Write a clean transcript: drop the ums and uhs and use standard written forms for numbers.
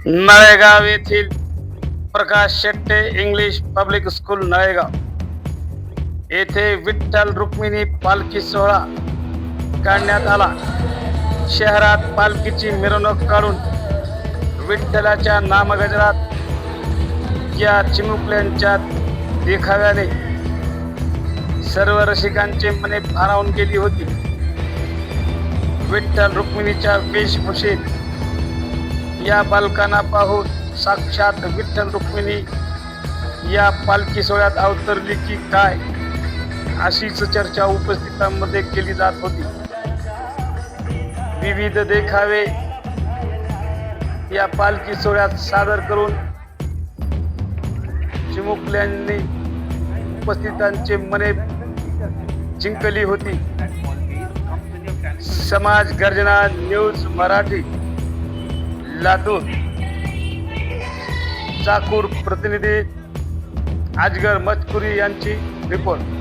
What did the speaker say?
नळेगाव येथील Prakash Shette English public school Nalegaon येथे विठ्ठल रुक्मिणी पालखी सोहळा काढण्यात आला। शहरात पालखीची मिरवणूक काढून विठ्ठलाच्या नामगजरात या चिमुकल्यांच्या देखाव्याने सर्व रसिकांची मने भारावून गेली होती। विठ्ठल रुक्मिणीच्या वेशभूषेत या बालकांना पाहून साक्षात विठ्ठल रुक्मिणी या पालखी सोहळ्यात अवतरली की काय अशीच चर्चा उपस्थितांमध्ये केली जात होती। विविध देखावे या पालखी सोहळ्यात सादर करून चिमुकल्यांनी उपस्थितांचे मने जिंकली होती। समाज गर्जना न्यूज मराठी लातूर चाकूर प्रतिनिधी अजगर मजकुरी यांची रिपोर्ट।